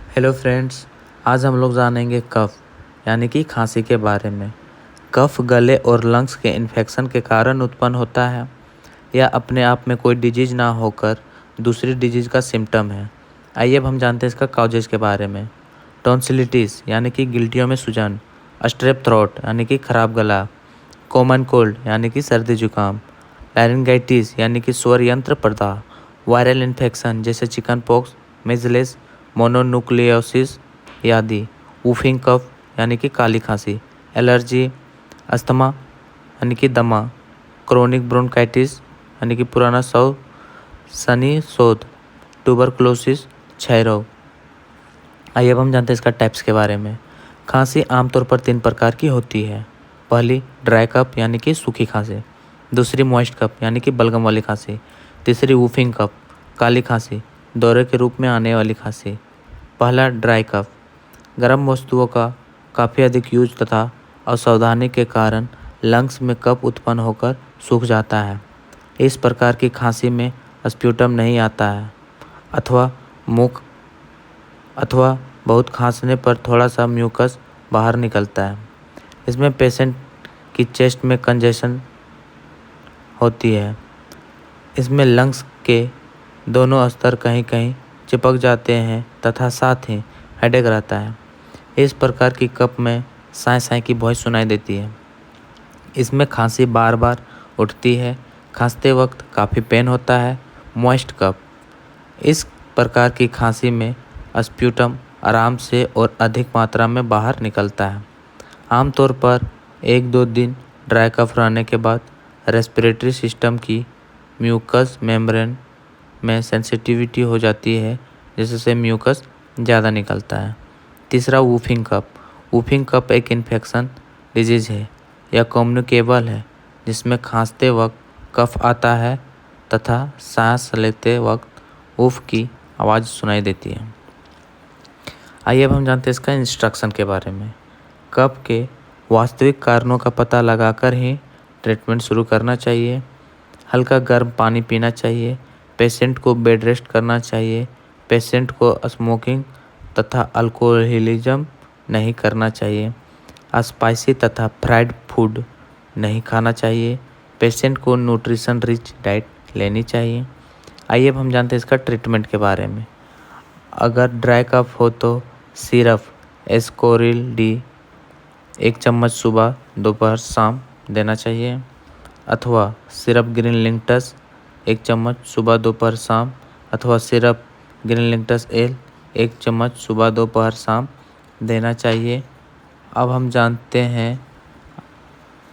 Hello friends, आज हम लोग जानेंगे कफ यानी कि खांसी के बारे में। कफ गले और लंग्स के इन्फेक्शन के कारण उत्पन्न होता है या अपने आप में कोई डिजीज ना होकर दूसरी डिजीज का सिम्टम है। आइए अब हम जानते हैं इसका कॉजेज के बारे में। टॉन्सिलिटिस यानी कि गिल्टियों में सूजन, स्ट्रेप थ्रोट यानी कि खराब गला, कॉमन कोल्ड यानी कि सर्दी जुकाम, लैरिंगाइटिस यानी कि स्वर यंत्र प्रदाह, वायरल इन्फेक्शन जैसे चिकन पॉक्स, मिजलेस, मोनोन्यूक्लियोसिस आदि, वूफिंग कफ यानी कि काली खांसी, एलर्जी, अस्थमा यानी कि दमा, क्रोनिक ब्रोंकाइटिस यानी कि पुराना शव, सनी शोथ, ट्यूबरकुलोसिस, क्षय रोग। आइए अब हम जानते हैं इसका टाइप्स के बारे में। खांसी आमतौर पर 3 प्रकार की होती है। पहली ड्राई कफ यानी कि सूखी खांसी, दूसरी मॉइस्ट कफ यानी कि बलगम वाली खांसी, तीसरी वूफिंग कफ काली खांसी, दौरे के रूप में आने वाली खांसी। पहला ड्राई कफ, गर्म वस्तुओं का काफ़ी अधिक यूज तथा असावधानी के कारण लंग्स में कफ उत्पन्न होकर सूख जाता है। इस प्रकार की खांसी में स्प्यूटम नहीं आता है अथवा बहुत खांसने पर थोड़ा सा म्यूकस बाहर निकलता है। इसमें पेशेंट की चेस्ट में कंजेशन होती है। इसमें लंग्स के दोनों स्तर कहीं कहीं चिपक जाते हैं तथा साथ ही हेडेक रहता है। इस प्रकार की कफ में साय साय की वॉइस सुनाई देती है। इसमें खांसी बार बार उठती है, खांसते वक्त काफ़ी पेन होता है। मॉइस्ट कफ, इस प्रकार की खांसी में स्प्यूटम आराम से और अधिक मात्रा में बाहर निकलता है। आमतौर पर 1-2 दिन ड्राई कफ रहने के बाद रेस्पिरेटरी सिस्टम की म्यूकस मेम्ब्रेन में सेंसिटिविटी हो जाती है, जिससे म्यूकस ज़्यादा निकलता है। तीसरा वूफिंग कफ। वूफिंग कफ एक इन्फेक्शन डिजीज़ है या कम्युनिकेबल है, जिसमें खांसते वक्त कफ आता है तथा सांस लेते वक्त उफ की आवाज़ सुनाई देती है। आइए अब हम जानते हैं इसका इंस्ट्रक्शन के बारे में। कफ के वास्तविक कारणों का पता लगाकर ही ट्रीटमेंट शुरू करना चाहिए। हल्का गर्म पानी पीना चाहिए। पेशेंट को बेड रेस्ट करना चाहिए। पेशेंट को स्मोकिंग तथा अल्कोहलिज्म नहीं करना चाहिए। स्पाइसी तथा फ्राइड फूड नहीं खाना चाहिए। पेशेंट को न्यूट्रिशन रिच डाइट लेनी चाहिए। आइए अब हम जानते हैं इसका ट्रीटमेंट के बारे में। अगर ड्राई कफ हो तो सिरप एस्कोरिल डी 1 चम्मच सुबह दोपहर शाम देना चाहिए, अथवा सिरप ग्रीनलिंगटस 1 चम्मच सुबह दोपहर शाम, अथवा सिरप ग्रीनलिंगटस एल 1 चम्मच सुबह दोपहर शाम देना चाहिए। अब हम जानते हैं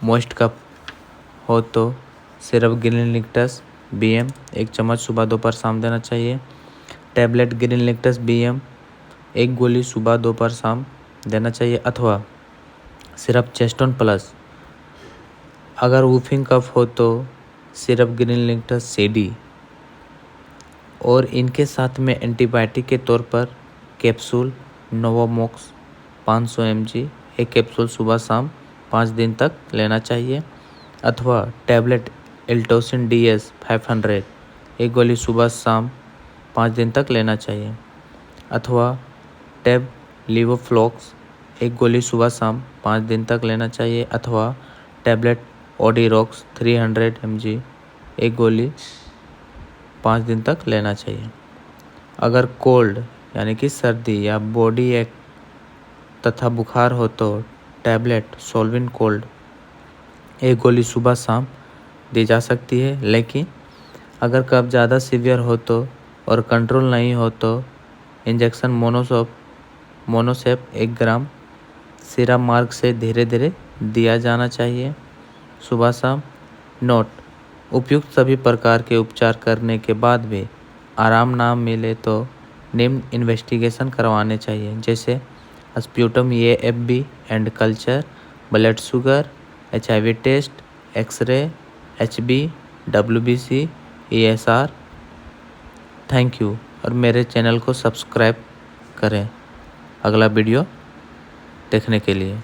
मॉइस्ट कफ हो तो सिरप ग्रीनलिंगटस BM 1 चम्मच सुबह दोपहर शाम देना चाहिए। टैबलेट ग्रीनलिंगटस BM 1 गोली सुबह दोपहर शाम देना चाहिए, अथवा सिरप चेस्टोन प्लस। अगर वूफिंग कफ हो तो सिरप ग्रीनलिंगटस CD और इनके साथ में एंटीबायोटिक के तौर पर कैप्सूल नोवोमॉक्स 500 mg 1 कैप्सूल सुबह शाम 5 दिन तक लेना चाहिए, अथवा टैबलेट एल्टोसिन DS 500 1 गोली सुबह शाम 5 दिन तक लेना चाहिए, अथवा टैब लिवोफ्लॉक्स 1 गोली सुबह शाम 5 दिन तक लेना चाहिए, अथवा टैबलेट ओडिरोक्स 300 mg 1 गोली 5 दिन तक लेना चाहिए। अगर कोल्ड यानी कि सर्दी या बॉडी एक तथा बुखार हो तो टैबलेट सोल्विन कोल्ड 1 गोली सुबह शाम दी जा सकती है। लेकिन अगर कफ ज़्यादा सीवियर हो तो और कंट्रोल नहीं हो तो इंजेक्शन मोनोसेप 1 ग्राम सिरप मार्ग से धीरे धीरे दिया जाना चाहिए सुबह शाम। नोट: उपयुक्त सभी प्रकार के उपचार करने के बाद भी आराम ना मिले तो निम्न इन्वेस्टिगेशन करवाने चाहिए, जैसे sputum AFB and culture, blood sugar, HIV test, x-ray, HB, WBC, ESR। Thank you और मेरे चैनल को सब्सक्राइब करें अगला वीडियो देखने के लिए।